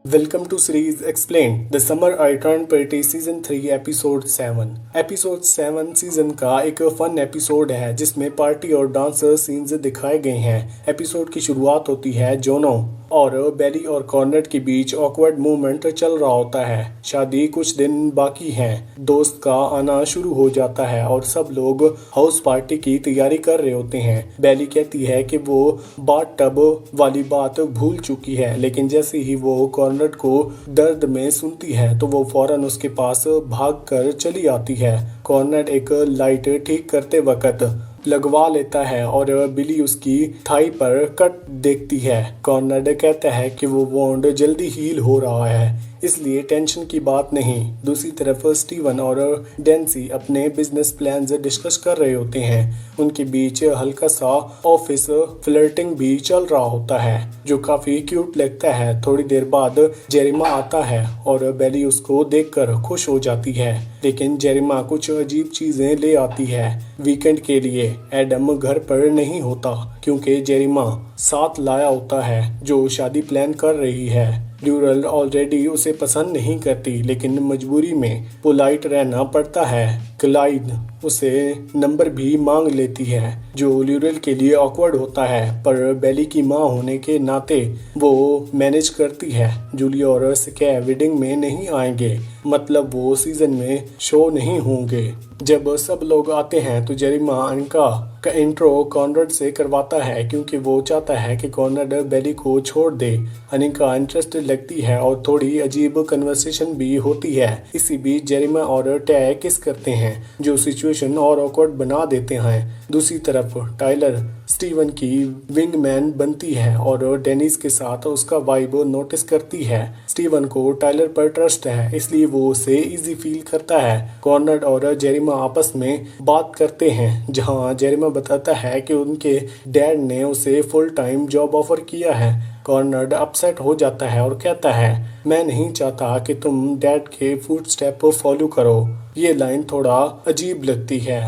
Welcome to series Explained, The Summer I Turned Pretty Season 3 Episode 7। Episode 7 season का एक fun episode है जिसमें party और dance scenes दिखाए गए हैं। एपिसोड की शुरुआत होती है जोनो और बेली और कॉर्नेट के बीच ऑकवर्ड मूवमेंट चल रहा होता है। शादी कुछ दिन बाकी है, दोस्त का आना शुरू हो जाता है और सब लोग हाउस पार्टी की तैयारी कर रहे होते हैं। बेली कहती है कि वो बाथ टब वाली बात भूल चुकी है, लेकिन जैसे ही वो कॉर्नेट को दर्द में सुनती है तो वो फौरन उसके पास भाग कर चली आती है। कॉर्नेट एक लाइट ठीक करते वक्त लगवा लेता है और बिली उसकी थाई पर कट देखती है। कॉर्नेट कहता है कि वो वोंड जल्दी हील हो रहा है, इसलिए टेंशन की बात नहीं। दूसरी तरफ स्टीवन और डेंसी अपने बिजनेस प्लान्स डिस्कस कर रहे होते हैं। उनके बीच हल्का सा ऑफिस फ्लर्टिंग भी चल रहा होता है जो काफी क्यूट लगता है। थोड़ी देर बाद जेरिमा आता है और बेली उसको देखकर खुश हो जाती है, लेकिन जेरिमा कुछ अजीब चीजें ले आती है। वीकेंड के लिए एडम घर पर नहीं होता क्योंकि जेरिमा साथ लाया होता है जो शादी प्लान कर रही है। ल्यूरल ऑलरेडी उसे पसंद नहीं करती, लेकिन मजबूरी में पोलाइट रहना पड़ता है। क्लाइड उसे नंबर भी मांग लेती है जो ल्यूरल के लिए ऑकवर्ड होता है, पर बेली की माँ होने के नाते वो मैनेज करती है। जूलिया और स्कै वेडिंग में नहीं आएंगे, मतलब वो सीजन में शो नहीं होंगे। जब सब लोग आते हैं तो जेरिमा अनिका का इंट्रो कॉनरेड से करवाता है क्योंकि वो चाहता है कि कॉनरेड बेली को छोड़ दे। अनिका इंटरेस्टेड लगती है और थोड़ी अजीब कन्वर्सेशन भी होती है। इसी बीच जेरिमा और टै किस करते हैं जो सिचुएशन और ऑकवर्ड बना देते हैं। दूसरी तरफ टाइलर स्टीवन की विंगमैन बनती है और डेनिस के साथ उसका वाइब नोटिस करती है। स्टीवन को टाइलर पर ट्रस्ट है, इसलिए वो उसे इजी फील करता है। कॉर्नेट और जेरिमा आपस में बात करते हैं जहां जेरिमा बताता है कि उनके डैड ने उसे फुल टाइम जॉब ऑफर किया है। कॉर्नेट अपसेट हो जाता है और कहता है, मैं नहीं चाहता कि तुम डैड के फुटस्टेप फॉलो करो। ये लाइन थोड़ा अजीब लगती है।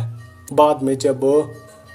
बाद में जब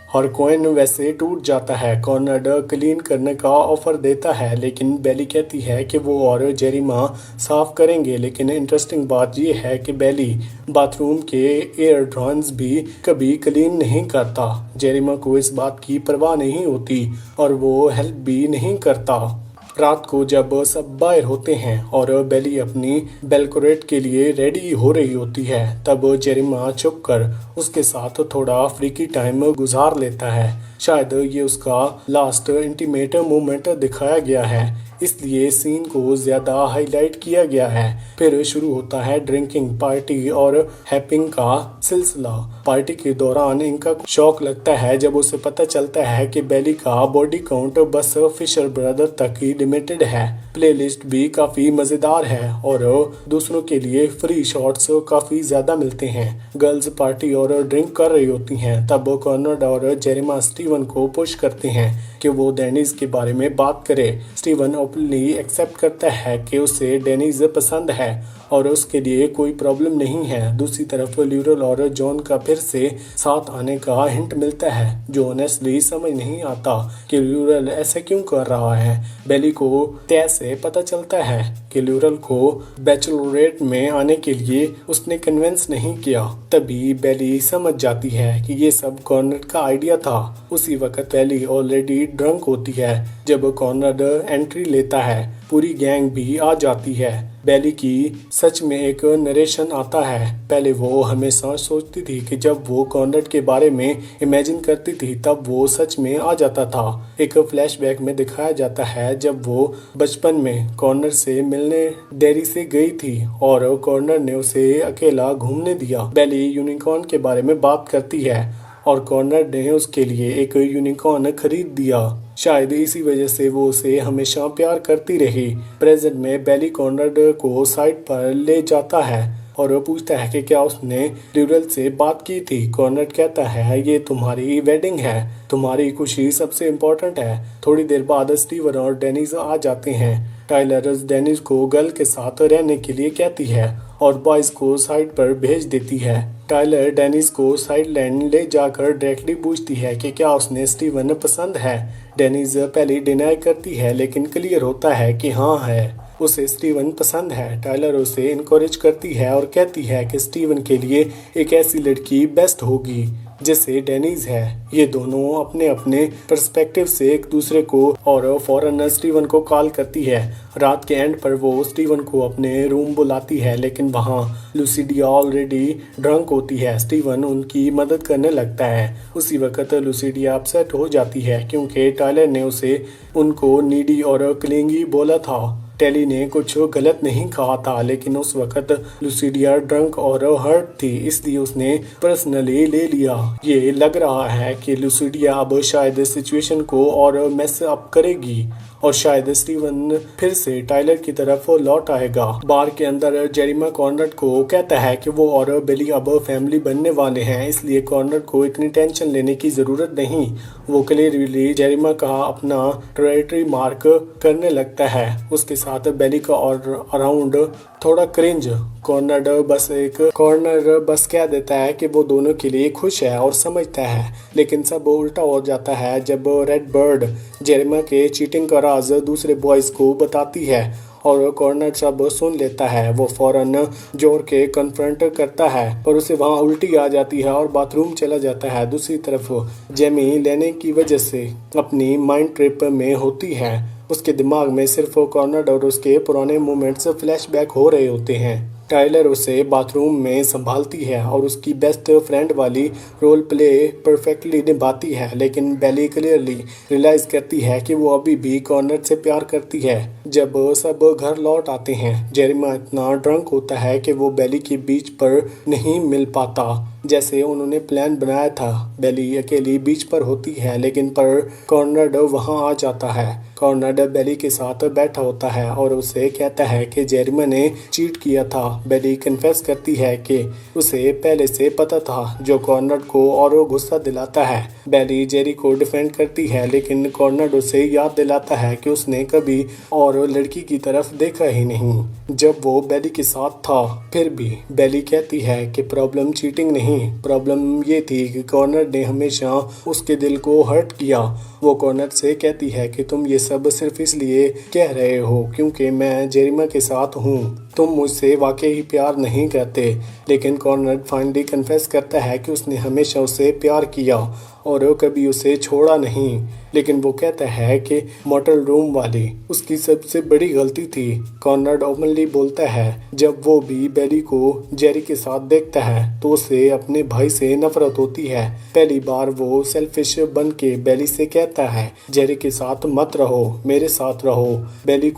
हरकोइन वैसे टूट जाता है, कॉर्नेट क्लीन करने का ऑफर देता है, लेकिन बेली कहती है कि वो और जेरिमा साफ करेंगे। लेकिन इंटरेस्टिंग बात ये है कि बेली बाथरूम के एयर ड्रॉन्स भी कभी क्लीन नहीं करता। जेरिमा को इस बात की परवाह नहीं होती और वो हेल्प भी नहीं करता। रात को जब सब बाहर होते हैं और बेली अपनी बेलकोरेट के लिए रेडी हो रही होती है, तब जेरिमा छुप कर उसके साथ थोड़ा फ्रीकी टाइम गुजार लेता है। शायद ये उसका लास्ट इंटीमेट मोमेंट दिखाया गया है, इसलिए सीन को ज्यादा हाईलाइट किया गया है। फिर शुरू होता है ड्रिंकिंग पार्टी और हैपिंग का सिलसिला। पार्टी के दौरान इनका शौक लगता है जब उसे पता चलता है कि बेली का बॉडी काउंट बस फिशर ब्रदर तक ही लिमिटेड है। प्लेलिस्ट भी काफी मजेदार है और दूसरों के लिए फ्री शॉट्स काफी ज्यादा मिलते हैं। गर्ल्स पार्टी और ड्रिंक कर रही होती हैं, तब कॉर्नेट और जेरिमा स्टीवन को पुश करते हैं कि वो डेनिस के बारे में बात करे। स्टीवन ओपनली एक्सेप्ट करता है कि उसे डेनिस पसंद है और उसके लिए कोई प्रॉब्लम नहीं है। दूसरी तरफ ल्यूरल और जॉन का फिर से साथ आने का हिंट मिलता है जो ऑनेस्टली समझ नहीं आता कि ल्यूरल ऐसे क्यों कर रहा है। बेली को तय से पता चलता है कि ल्यूरल को बैचलरेट में आने के लिए उसने कन्विंस नहीं किया। तभी बेली समझ जाती है कि ये सब कॉर्नेट का आइडिया था। उसी वक्त बेली ऑलरेडी ड्रंक होती है जब कॉर्नेट एंट्री लेता है। पूरी गैंग भी आ जाती है। बेली की सच में एक नरेशन आता है। पहले वो हमेशा सोचती थी कि जब वो कॉर्नेट के बारे में इमेजिन करती थी तब वो सच में आ जाता था। एक फ्लैशबैक में दिखाया जाता है जब वो बचपन में कॉर्नेट से मिलने डेयरी से गई थी और कॉर्नेट ने उसे अकेला घूमने दिया। बेली यूनिकॉर्न के बारे में बात करती है और कॉर्नेट ने उसके लिए एक यूनिकॉर्न खरीद दिया। शायद इसी वजह से वो उसे हमेशा प्यार करती रही। प्रेजेंट में बेली कॉर्नेट को साइड पर ले जाता है और पूछता है कि क्या उसने ल्यूरल से बात की थी। कॉर्नेट कहता है, ये तुम्हारी वेडिंग है, तुम्हारी खुशी सबसे इम्पोर्टेंट है। थोड़ी देर बाद स्टीवन और डेनिस आ जाते हैं। टाइलर डेनिस को गर्ल के साथ रहने के लिए कहती है और बॉयज को साइड पर भेज देती है। टाइलर डेनिस को साइड लैंड ले जाकर डायरेक्टली पूछती है कि क्या उसने स्टीवन पसंद है। डेनिस पहले डिनाई करती है लेकिन क्लियर होता है कि हाँ है। उसे स्टीवन पसंद है। टाइलर उसे इनकरेज करती है और कहती है कि स्टीवन के लिए एक ऐसी लड़की बेस्ट होगी जैसे डेनीज है। ये दोनों अपने अपने पर्सपेक्टिव से एक दूसरे को और फौरन स्टीवन को कॉल करती है। रात के एंड पर वो स्टीवन को अपने रूम बुलाती है, लेकिन वहाँ लुसिडिया ऑलरेडी ड्रंक होती है। स्टीवन उनकी मदद करने लगता है। उसी वक्त लुसिडिया अपसेट हो जाती है क्योंकि टाइलर ने उसे उनको नीडी और क्लिंगी बोला था। टेली ने कुछ गलत नहीं कहा था, लेकिन उस वक्त लुसिडिया ड्रंक और हर्ट थी, इसलिए उसने पर्सनली ले लिया। ये लग रहा है कि लुसिडिया अब शायद सिचुएशन को और मेस अप करेगी और शायद स्टीवन फिर से टाइलर की तरफ लौट आएगा। बार के अंदर जेरिमा कॉर्नर को कहता है कि वो और बेली अब फैमिली बनने वाले हैं, इसलिए कॉर्नर को इतनी टेंशन लेने की जरूरत नहीं। वो क्लियरली जेरिमा का अपना टेरिटरी मार्क करने लगता है। उसके साथ बेली का और अराउंड थोड़ा क्रिंज। कॉर्नर बस कह देता है कि वो दोनों के लिए खुश है और समझता है, लेकिन सब उल्टा हो जाता है जब रेड बर्ड जेरिमा के चीटिंग का राज दूसरे बॉयज को बताती है और कॉर्नर सब सुन लेता है। वो फौरन जोर के कन्फ्रंट करता है पर उसे वहाँ उल्टी आ जाती है और बाथरूम चला जाता है। दूसरी तरफ जेमी लेने की वजह से अपनी माइंड ट्रिप में होती है। उसके दिमाग में सिर्फ कॉर्नर और उसके पुराने मोमेंट्स फ्लैशबैक हो रहे होते हैं। टाइलर उसे बाथरूम में संभालती है और उसकी बेस्ट फ्रेंड वाली रोल प्ले परफेक्टली निभाती है, लेकिन बेली क्लियरली रियलाइज करती है कि वो अभी भी कॉर्नर से प्यार करती है। जब सब घर लौट आते हैं, जेरिमा इतना ड्रंक होता है कि वो बेली के बीच पर नहीं मिल पाता जैसे उन्होंने प्लान बनाया था। बेली अकेली बीच पर होती है, लेकिन पर कॉर्नर वहां आ जाता है। कॉर्नर बेली के साथ बैठा होता है और उसे कहता है कि जेरिमा ने चीट किया था। बेली कन्फेस करती है कि उसे पहले से पता था, जो कॉर्नर को और गुस्सा दिलाता है। बेली जेरी को डिफेंड करती है, लेकिन कॉर्नर उसे याद दिलाता है कि उसने कभी और लड़की की तरफ देखा ही नहीं जब वो बेली के साथ था। फिर भी बेली कहती है कि प्रॉब्लम चीटिंग नहीं, प्रॉब्लम ये थी कि कॉर्नर ने हमेशा उसके दिल को हर्ट किया। वो कॉर्नर से कहती है कि तुम ये सब सिर्फ इसलिए कह रहे हो क्योंकि मैं जेरिमा के साथ हूँ, तुम मुझसे वाकई ही प्यार नहीं करते। लेकिन कॉर्नर फाइनली कन्फेस करता है कि उसने हमेशा उसे प्यार किया और कभी उसे छोड़ा नहीं, लेकिन वो कहता है कि मोटल रूम वाली उसकी सबसे बड़ी गलती थी। कॉर्नर ओपनली बोलता है जब वो भी बेली को जेरी के साथ देखता है तो उसे अपने भाई से नफरत होती है। पहली बार वो सेल्फिश बन के बेली से कहता है जेरी के साथ मत रहो, मेरे साथ रहो। बेली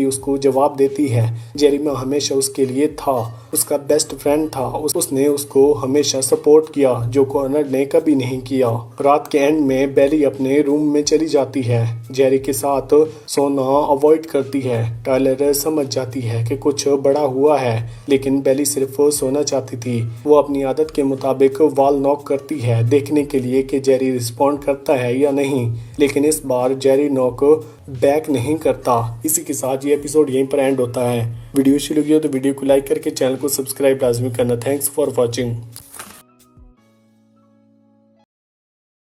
उसको जवाब देती है जेरिमा हमेशा उसके लिए था, उसका बेस्ट फ्रेंड था, उसने उसको हमेशा सपोर्ट किया जो कॉर्नर ने कभी नहीं किया। रात के एंड में बेली अपने रूम में चली जाती है, जेरी के साथ सोना अवॉइड करती है। टाइलर समझ जाती है कि कुछ बड़ा हुआ है, लेकिन बेली सिर्फ सोना चाहती थी। वो अपनी आदत के मुताबिक वॉल नॉक करती है देखने के लिए कि जेरी रिस्पॉन्ड करता है या नहीं, लेकिन इस बार जेरी नॉक बैक नहीं करता। इसी के साथ ये एपिसोड यहीं पर एंड होता है। वीडियो अच्छी लगी हो तो वीडियो को लाइक करके चैनल को सब्सक्राइब लाजमी करना। Thanks for watching.